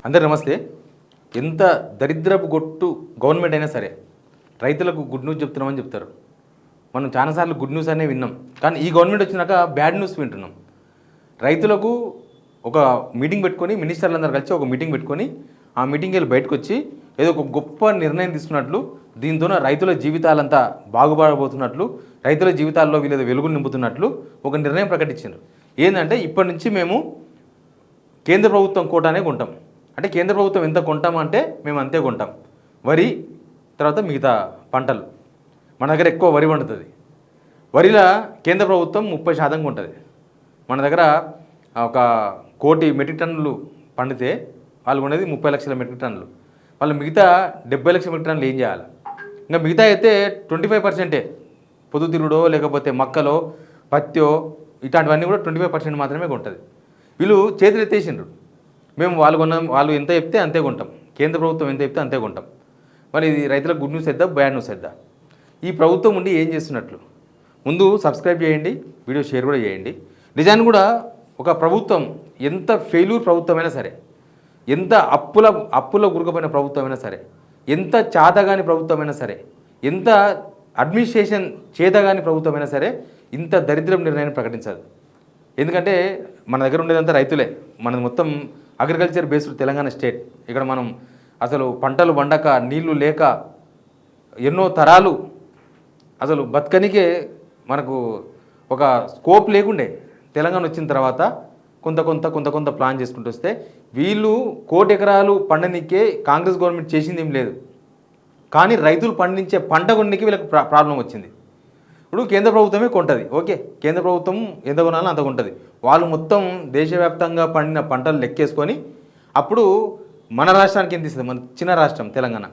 అందరు నమస్తే. ఎంత దరిద్రపు గొట్టు గవర్నమెంట్ అయినా సరే రైతులకు గుడ్ న్యూస్ చెప్తున్నామని చెప్తారు. మనం చాలాసార్లు గుడ్ న్యూస్ అనే విన్నాం, కానీ ఈ గవర్నమెంట్ వచ్చినాక బ్యాడ్ న్యూస్ వింటున్నాం. రైతులకు ఒక మీటింగ్ పెట్టుకొని మినిస్టర్లందరూ కలిసి ఒక మీటింగ్ పెట్టుకొని ఆ మీటింగ్కి వెళ్ళి బయటకు వచ్చి ఏదో ఒక గొప్ప నిర్ణయం తీసుకున్నట్లు, దీంతో రైతుల జీవితాలంతా బాగుపడబోతున్నట్లు, రైతుల జీవితాల్లో వీళ్ళ వెలుగులు నింపుతున్నట్లు ఒక నిర్ణయం ప్రకటించారు. ఏంటంటే ఇప్పటి నుంచి మేము కేంద్ర ప్రభుత్వం కోటానే కొంటాం. అంటే కేంద్ర ప్రభుత్వం ఎంత కొంటామంటే మేము అంతే కొంటాం. వరి తర్వాత మిగతా పంటలు మన దగ్గర ఎక్కువ వరి పండుతుంది. వరిలో కేంద్ర ప్రభుత్వం 30% ఉంటుంది. మన దగ్గర ఒక 1 కోటి మెట్రిక్ టన్నులు పండితే వాళ్ళు కొనేది 30 లక్షల మెట్రిక్ టన్నులు. వాళ్ళు మిగతా 70 లక్షల మెట్రిక్ టన్నులు ఏం చేయాలి? ఇంకా మిగతా అయితే 25% పొద్దుతిరుగుడో లేకపోతే మక్కలో పత్తో ఇట్లాంటివన్నీ కూడా 25% మాత్రమే కొంటుంది. వీళ్ళు చేతులు ఎత్తేసిండ్రు. మేము వాళ్ళు ఎంత చెప్తే అంతే కొంటాం, కేంద్ర ప్రభుత్వం ఎంత చెప్తే అంతే కొంటాం. మరి ఇది రైతులకు గుడ్ న్యూస్ ఇద్దా, బ్యాడ్ న్యూస్ ఇద్దా? ఈ ప్రభుత్వం ఉండి ఏం చేస్తున్నట్లు? ముందు సబ్స్క్రైబ్ చేయండి, వీడియో షేర్ కూడా చేయండి. నిజాన్ని కూడా ఒక ప్రభుత్వం ఎంత ఫెయిల్యూర్ ప్రభుత్వమైనా సరే, ఎంత అప్పుల గురకపోయిన ప్రభుత్వమైనా సరే, ఎంత చాతగాని ప్రభుత్వమైనా సరే, ఎంత అడ్మినిస్ట్రేషన్ చేతగాని ప్రభుత్వమైనా సరే ఇంత దరిద్రం నిర్ణయాన్ని ప్రకటించదు. ఎందుకంటే మన దగ్గర ఉండేదంతా రైతులే. మనది మొత్తం అగ్రికల్చర్ బేస్డ్ తెలంగాణ స్టేట్. ఇక్కడ మనం అసలు పంటలు పండక, నీళ్లు లేక ఎన్నో తరాలు అసలు బతకనికే మనకు ఒక స్కోప్ లేకుండే. తెలంగాణ వచ్చిన తర్వాత కొంత ప్లాన్ చేసుకుంటూ వస్తే వీళ్ళు 1 కోటి ఎకరాలు పండనికే కాంగ్రెస్ గవర్నమెంట్ చేసింది ఏం లేదు. కానీ రైతులు పండించే పంట కొన్నికి వీళ్ళకి ప్రాబ్లం వచ్చింది. ఇప్పుడు కేంద్ర ప్రభుత్వమే కొంటుంది, ఓకే, కేంద్ర ప్రభుత్వం ఎంత కొనాలో అంత కొంటుంది. వాళ్ళు మొత్తం దేశవ్యాప్తంగా పండిన పంటలు లెక్కేసుకొని అప్పుడు మన రాష్ట్రానికి ఎంత ఇస్తుంది? మన చిన్న రాష్ట్రం తెలంగాణ,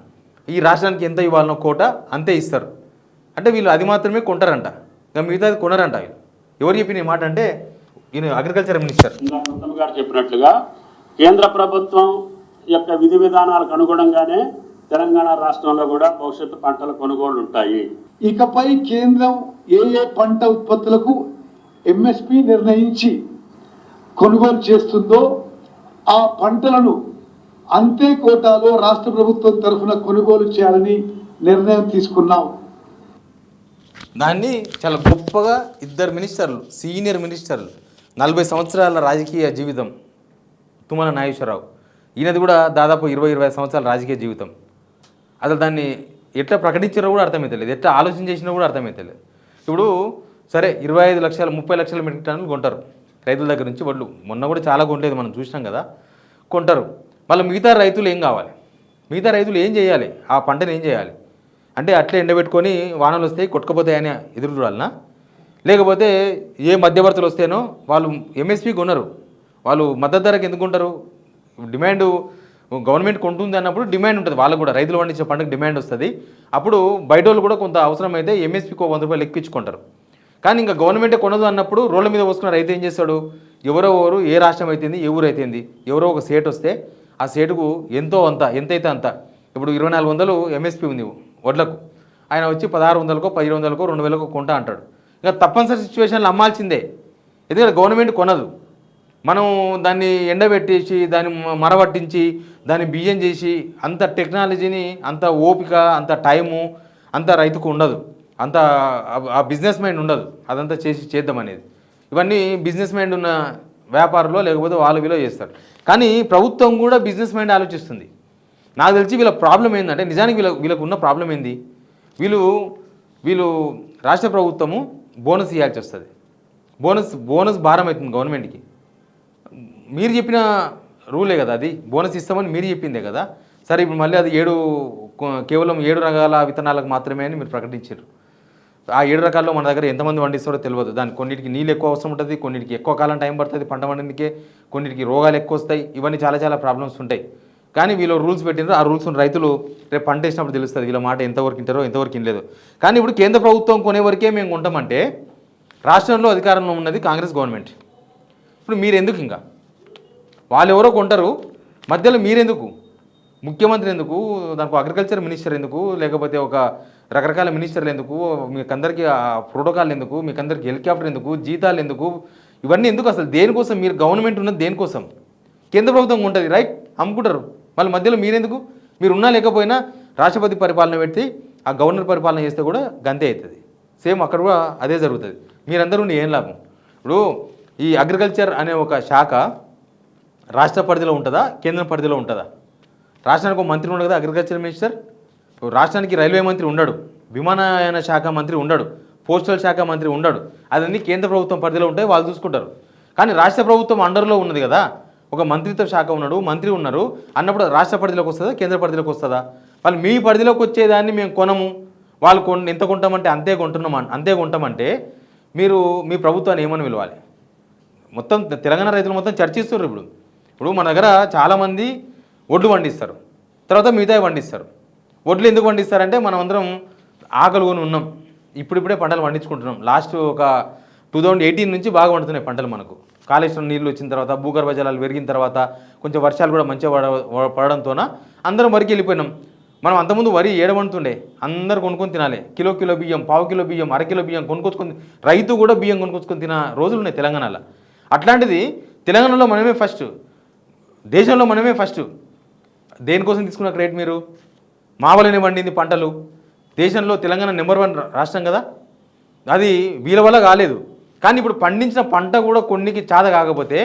ఈ రాష్ట్రానికి ఎంత ఇవ్వాలనో కోట అంతే ఇస్తారు. అంటే వీళ్ళు అది మాత్రమే కొంటారంట, ఇంకా మిగతాది కొనరంట. వీళ్ళు ఎవరు చెప్పిన మాట అంటే ఈయన అగ్రికల్చర్ మినిస్టర్ గారు చెప్పినట్లుగా కేంద్ర ప్రభుత్వం యొక్క విధి విధానాలకు అనుగుణంగానే తెలంగాణ రాష్ట్రంలో కూడా భవిష్యత్తు పంటల కొనుగోళ్లు ఉంటాయి. ఇకపై కేంద్రం ఏ పంట ఉత్పత్తులకు ఎంఎస్పి నిర్ణయించి కొనుగోలు చేస్తుందో ఆ పంటలను అంతే కోటాలో రాష్ట్ర ప్రభుత్వం తరఫున కొనుగోలు చేయాలని నిర్ణయం తీసుకున్నాం. దాన్ని చాలా గొప్పగా 2 మినిస్టర్లు, సీనియర్ మినిస్టర్లు, 40 సంవత్సరాల రాజకీయ జీవితం తుమ్మల నాగేశ్వరరావు, ఈయనది కూడా దాదాపు 20 సంవత్సరాల రాజకీయ జీవితం. అసలు దాన్ని ఎట్లా ప్రకటించారో కూడా అర్థమవుతలేదు, ఎట్లా ఆలోచన చేసినా కూడా అర్థమవుతలేదు. ఇప్పుడు సరే 25 లక్షల 30 లక్షల మెట్రిక్ టన్నులు కొంటారు రైతుల దగ్గర నుంచి. వాళ్ళు మొన్న కూడా చాలా కొంటలేదు, మనం చూసినాం కదా, కొంటారు. మళ్ళీ మిగతా రైతులు ఏం కావాలి? మిగతా రైతులు ఏం చేయాలి? ఆ పంటను ఏం చేయాలి? అంటే అట్లే ఎండబెట్టుకొని వానలు వస్తాయి కొట్టుకపోతాయని ఎదురు చూడాలనా? లేకపోతే ఏ మధ్యవర్తులు వస్తేనో వాళ్ళు ఎంఎస్పి కొనరు. వాళ్ళు మద్దతు ధరకు ఎందుకు కొంటారు? డిమాండ్ గవర్నమెంట్ కొంటుంది అన్నప్పుడు డిమాండ్ ఉంటుంది వాళ్ళకు కూడా. రైతులు పండించే పంటకు డిమాండ్ వస్తుంది. అప్పుడు బయట వాళ్ళు కూడా కొంత అవసరమైతే ఎంఎస్పికి 100 రూపాయలు ఎక్కించుకుంటారు. కానీ ఇంకా గవర్నమెంటే కొనదు అన్నప్పుడు రోడ్ల మీద వస్తున్న రైతు ఏం చేస్తాడు? ఎవరో ఏ రాష్ట్రం అయితేంది, ఏ ఊరు అయితేంది, ఎవరో ఒక సేటు వస్తే ఆ సేటుకు ఎంతైతే అంత. ఇప్పుడు 2400 ఎంఎస్పి ఉంది వడ్లకు, ఆయన వచ్చి 1600కో 1500కో 2000కో కొంటా అంటాడు. ఇంకా తప్పనిసరి సిచ్యువేషన్లో అమ్మాల్సిందే, ఎందుకంటే గవర్నమెంట్ కొనదు. మనం దాన్ని ఎండబెట్టేసి దాన్ని మరవట్టించి దాన్ని బియ్యం చేసి అంత టెక్నాలజీని, అంత ఓపిక, అంత టైము అంత రైతుకు ఉండదు, అంత ఆ బిజినెస్ మైండ్ ఉండదు అదంతా చేద్దాం అనేది. ఇవన్నీ బిజినెస్ మైండ్ ఉన్న వ్యాపారంలో లేకపోతే వాళ్ళు వీళ్ళు చేస్తారు. కానీ ప్రభుత్వం కూడా బిజినెస్ మైండ్ ఆలోచిస్తుంది. నాకు తెలిసి వీళ్ళ ప్రాబ్లం ఏంటంటే, నిజానికి వీళ్ళకు ఉన్న ప్రాబ్లం ఏంది? వీళ్ళు రాష్ట్ర ప్రభుత్వము బోనస్ ఇవ్వాల్సి వస్తుంది. బోనస్ భారం అవుతుంది గవర్నమెంట్కి. మీరు చెప్పిన రూలే కదా అది, బోనస్ ఇస్తామని మీరు చెప్పిందే కదా. సరే ఇప్పుడు మళ్ళీ అది కేవలం 7 రకాల విత్తనాలకు మాత్రమే అని మీరు ప్రకటించారు. ఆ 7 రకాల్లో మన దగ్గర ఎంతమంది పండిస్తారో తెలియదు. దానికి కొన్నిటికి నీళ్ళు ఎక్కువ అవసరం ఉంటుంది, కొన్నిటికి ఎక్కువ కాలం టైం పడుతుంది పంట పండడానికే, కొన్నిటికి రోగాలు ఎక్కువ వస్తాయి. ఇవన్నీ చాలా ప్రాబ్లమ్స్ ఉంటాయి. కానీ వీళ్ళు రూల్స్ పెట్టినారు. ఆ రూల్స్ రైతులు రేపు పంట వేసినప్పుడు తెలుస్తుంది వీళ్ళ మాట ఎంతవరకు వింటారో ఎంతవరకు వినలేదు. కానీ ఇప్పుడు కేంద్ర ప్రభుత్వం కొనే వరకే మేము కొంటామంటే రాష్ట్రంలో అధికారంలో ఉన్నది కాంగ్రెస్ గవర్నమెంట్. ఇప్పుడు మీరెందుకు? ఇంకా వాళ్ళు ఎవరో కొంటారు, మధ్యలో మీరెందుకు? ముఖ్యమంత్రి ఎందుకు? దానికి అగ్రికల్చర్ మినిస్టర్ ఎందుకు? లేకపోతే ఒక రకరకాల మినిస్టర్లు ఎందుకు? మీకందరికీ ప్రోటోకాల్ ఎందుకు? మీకందరికీ హెలికాప్టర్ ఎందుకు? జీతాలు ఎందుకు? ఇవన్నీ ఎందుకు? అసలు దేనికోసం మీరు గవర్నమెంట్ ఉన్నది దేనికోసం? కేంద్ర ప్రభుత్వం ఉంటుంది, రైట్? అమ్ముకుంటారు. మళ్ళీ మధ్యలో మీరెందుకు? మీరు ఉన్నా లేకపోయినా రాష్ట్రపతి పరిపాలన పెట్టి ఆ గవర్నర్ పరిపాలన చేస్తే కూడా గంతే అవుతుంది. సేమ్ అక్కడ కూడా అదే జరుగుతుంది. మీరందరూ ఏం లాభం? ఇప్పుడు ఈ అగ్రికల్చర్ అనే ఒక శాఖ రాష్ట్ర పరిధిలో ఉంటుందా, కేంద్రం పరిధిలో ఉంటుందా? రాష్ట్రానికి ఒక మంత్రి ఉండదు కదా, అగ్రికల్చర్ మినిస్టర్. రాష్ట్రానికి రైల్వే మంత్రి ఉండడు, విమానయాన శాఖ మంత్రి ఉండడు, పోస్టల్ శాఖ మంత్రి ఉండడు. అదన్నీ కేంద్ర ప్రభుత్వం పరిధిలో ఉంటాయి, వాళ్ళు చూసుకుంటారు. కానీ రాష్ట్ర ప్రభుత్వం అండర్లో ఉన్నది కదా, ఒక మంత్రిత్వ శాఖ ఉన్నాడు, మంత్రి ఉన్నారు అన్నప్పుడు రాష్ట్ర పరిధిలోకి వస్తుందా, కేంద్ర పరిధిలోకి వస్తుందా? వాళ్ళు మీ పరిధిలోకి వచ్చేదాన్ని మేము కొనము, వాళ్ళు ఎంత కొంటామంటే అంతే కొంటామంటే మీరు మీ ప్రభుత్వాన్ని ఏమని పిలవాలి? మొత్తం తెలంగాణ రైతులు మొత్తం చర్చిస్తున్నారు. ఇప్పుడు మన దగ్గర చాలామంది వడ్లు పండిస్తారు, తర్వాత మిగతావి పండిస్తారు. వడ్లు ఎందుకు పండిస్తారంటే మనం అందరం ఆకలికొని ఉన్నాం, ఇప్పుడిప్పుడే పంటలు పండించుకుంటున్నాం. లాస్ట్ ఒక 2018 నుంచి బాగా పండుతున్నాయి పంటలు. మనకు కాళేశ్వరం నీళ్ళు వచ్చిన తర్వాత, భూగర్భ జలాలు పెరిగిన తర్వాత, కొంచెం వర్షాలు కూడా మంచిగా పడడంతోన అందరం వరికి వెళ్ళిపోయినాం. మనం అంతకుముందు వరి ఏడవంటుండే, అందరు కొనుక్కొని తినాలి. కిలో బియ్యం, పావు కిలో బియ్యం, అరకిలో బియ్యం కొనుక్కొచ్చుకొని, రైతు కూడా బియ్యం కొనుక్కొచ్చుకొని తిన రోజులు ఉన్నాయి తెలంగాణలో. అట్లాంటిది తెలంగాణలో మనమే ఫస్ట్, దేశంలో మనమే ఫస్ట్. దేనికోసం తీసుకున్న క్రెడిట్ మీరు? మా వల్లనే పండింది పంటలు. దేశంలో తెలంగాణ నెంబర్ 1 రాష్ట్రం కదా, అది వీళ్ళ వల్ల కాలేదు. కానీ ఇప్పుడు పండించిన పంట కూడా కొన్నికి చాద కాకపోతే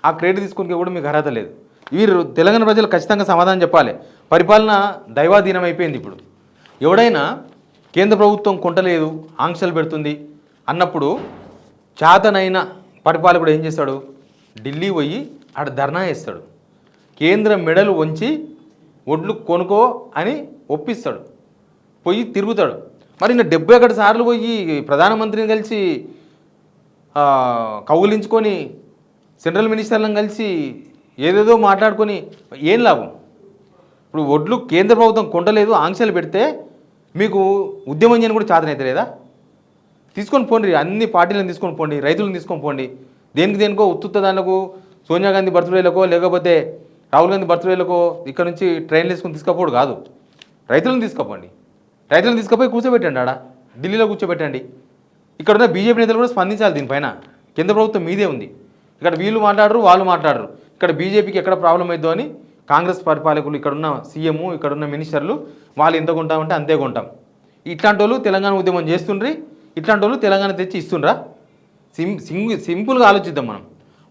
ఆ క్రెడిట్ తీసుకునే కూడా మీకు అర్హత లేదు. వీరు తెలంగాణ ప్రజలు ఖచ్చితంగా సమాధానం చెప్పాలి. పరిపాలన దైవాధీనం అయిపోయింది. ఇప్పుడు ఎవడైనా కేంద్ర ప్రభుత్వం కొంటలేదు, ఆంక్షలు పెడుతుంది అన్నప్పుడు చేతనైన పరిపాలకుడు ఏం చేస్తాడు? ఢిల్లీ పోయి ఆడ ధర్నా చేస్తాడు, కేంద్ర మెడలు వంచి ఒడ్లు కొనుక్కో అని ఒప్పిస్తాడు, పోయి తిరుగుతాడు. మరి నా 71 సార్లు పోయి ప్రధానమంత్రిని కలిసి కౌగులించుకొని, సెంట్రల్ మినిస్టర్లను కలిసి ఏదేదో మాట్లాడుకొని ఏం లాభం? ఇప్పుడు ఒడ్లు కేంద్ర ప్రభుత్వం కొంటలేదు, ఆంక్షలు పెడితే మీకు ఉద్యమం చేయని కూడా చేతనైతే లేదా? తీసుకొని పోండి, అన్ని పార్టీలను తీసుకొని పోండి, రైతులను తీసుకొని పోండి. దేనికో ఉత్తుత్త దానిలకు, సోనియా గాంధీ బర్త్డేలకో లేకపోతే రాహుల్ గాంధీ బర్త్డేలకో ఇక్కడ నుంచి ట్రైన్లు వేసుకొని తీసుకపోవడం కాదు. రైతులను తీసుకుపోండి, రైతులను తీసుకుపోయి కూర్చోబెట్టండి, ఆడ ఢిల్లీలో కూర్చోబెట్టండి. ఇక్కడ ఉన్న బీజేపీ నేతలు కూడా స్పందించాలి దీనిపైన. కేంద్ర ప్రభుత్వం మీదే ఉంది, ఇక్కడ వీళ్ళు మాట్లాడరు, వాళ్ళు మాట్లాడరు. ఇక్కడ బీజేపీకి ఎక్కడ ప్రాబ్లం అవుతుందో అని కాంగ్రెస్ పరిపాలకులు, ఇక్కడున్న సీఎం, ఇక్కడున్న మినిస్టర్లు వాళ్ళు ఎంత కొంటామంటే అంతే కొంటాం. ఇట్లాంటి వాళ్ళు తెలంగాణ ఉద్యమం చేస్తుండ్రి, ఇట్లాంటి వాళ్ళు తెలంగాణ తెచ్చి ఇస్తుండ్రా? సింపుల్గా ఆలోచిద్దాం మనం.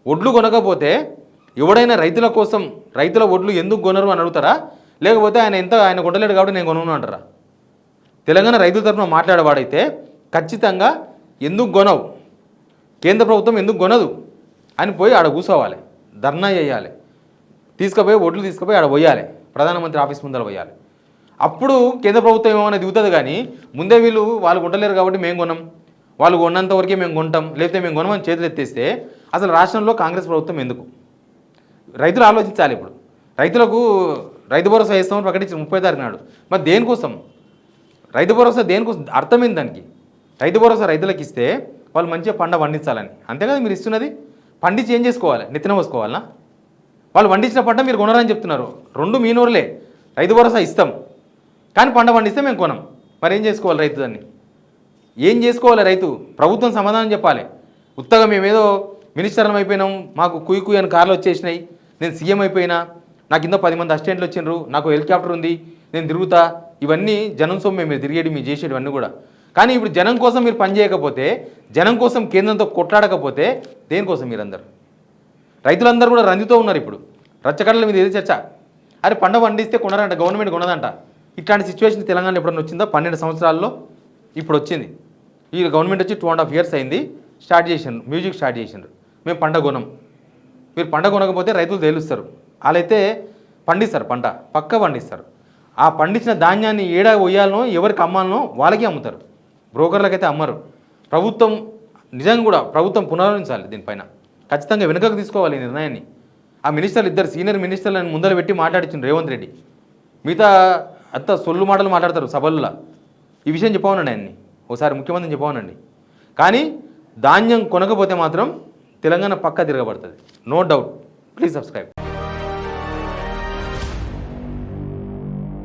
ఒడ్లు కొనకపోతే ఎవడైనా రైతుల కోసం, రైతుల ఒడ్లు ఎందుకు కొనరు అని అడుగుతారా? లేకపోతే ఆయన కొనలేడు కాబట్టి నేను కొనను అంటారా? తెలంగాణ రైతుల తరఫున మాట్లాడేవాడైతే ఖచ్చితంగా ఎందుకు కొనవు, కేంద్ర ప్రభుత్వం ఎందుకు కొనదు అని పోయి ఆడ కూర్చోవాలి, ధర్నా చేయాలి, తీసుకుపోయి ఒడ్లు తీసుకుపోయి ఆడ పోయాలి, ప్రధానమంత్రి ఆఫీస్ ముందర పోయాలి. అప్పుడు కేంద్ర ప్రభుత్వం ఏమైనా దిగుతుంది. కానీ ముందే వాళ్ళు కొట్టలేరు కాబట్టి మేము కొనం, వాళ్ళు కొన్నంత వరకే మేము కొంటాం, లేకపోతే మేము కొనమని చేతులు ఎత్తేస్తే అసలు రాష్ట్రంలో కాంగ్రెస్ ప్రభుత్వం ఎందుకు? రైతులు ఆలోచించాలి. ఇప్పుడు రైతులకు రైతు భరోసా వేస్తామని ప్రకటించిన 30 తారీఖు నాడు, మరి దేనికోసం రైతు భరోసా? దేనికోసం? అర్థమైంది దానికి. రైతు భరోసా రైతులకు ఇస్తే వాళ్ళు మంచిగా పంట పండించాలని, అంతేకాదు మీరు ఇస్తున్నది పండించి ఏం చేసుకోవాలి? నెత్తిన పోసుకోవాలనా? వాళ్ళు పండించిన పంట మీరు కొనరని చెప్తున్నారు. రెండు మీ నోరులే. రైతు భరోసా ఇస్తాం కానీ పంట పండిస్తే మేము కొనం. మరి ఏం చేసుకోవాలి రైతు? దాన్ని ఏం చేసుకోవాలి రైతు? ప్రభుత్వం సమాధానం చెప్పాలి. ఉత్తగా మేమేదో మినిస్టర్లం అయిపోయినాం, మాకు కుయ్యి అని కార్లు వచ్చేసినాయి, నేను సీఎం అయిపోయినా, నాకు కింద 10 మంది అసిస్టెంట్లు వచ్చిండ్రు, నాకు హెలికాప్టర్ ఉంది, నేను తిరుగుతా, ఇవన్నీ జనం సొమ్మే మీరు తిరిగేది, మీరు చేసేది ఇవన్నీ కూడా. కానీ ఇప్పుడు జనం కోసం మీరు పనిచేయకపోతే, జనం కోసం కేంద్రంతో కొట్లాడకపోతే దేనికోసం మీరందరూ? రైతులందరూ కూడా రంజితో ఉన్నారు. ఇప్పుడు రచ్చకడల మీద ఏది చర్చ? అరే పంట పండిస్తే కొనరంట, గవర్నమెంట్ కొనదంట. ఇట్లాంటి సిచ్యువేషన్ తెలంగాణలో ఎప్పుడన్నా వచ్చిందా? 12 సంవత్సరాల్లో ఇప్పుడు వచ్చింది. ఈ గవర్నమెంట్ వచ్చి 2.5 years అయింది. స్టార్ట్ చేసిండ్రు, మ్యూజిక్ స్టార్ట్ చేసిండ్రు, మేము పంట కొనం. మీరు పంట కొనకపోతే రైతులు తేలుస్తారు. వాళ్ళైతే పండిస్తారు, పంట పక్క పండిస్తారు. ఆ పండించిన ధాన్యాన్ని ఏడా పోయాలనో, ఎవరికి అమ్మాలనో వాళ్ళకి అమ్ముతారు, బ్రోకర్లకైతే అమ్మరు. ప్రభుత్వం నిజంగా కూడా ప్రభుత్వం పునరాలోచించాలి దీనిపైన. ఖచ్చితంగా వెనుకకు తీసుకోవాలి ఈ నిర్ణయాన్ని. ఆ మినిస్టర్లు, 2 సీనియర్ మినిస్టర్లను ముందర పెట్టి మాట్లాడించింది రేవంత్ రెడ్డి. మిగతా అంత సొల్లు మాటలు మాట్లాడతారు సభల్లో. ఈ విషయం చెప్పవనండి ఆయన్ని, ఒకసారి ముఖ్యమంత్రిని చెప్పవనండి. కానీ ధాన్యం కొనకపోతే మాత్రం తెలంగాణ పక్కా తిరగబడుతుంది, నో డౌట్. Please subscribe.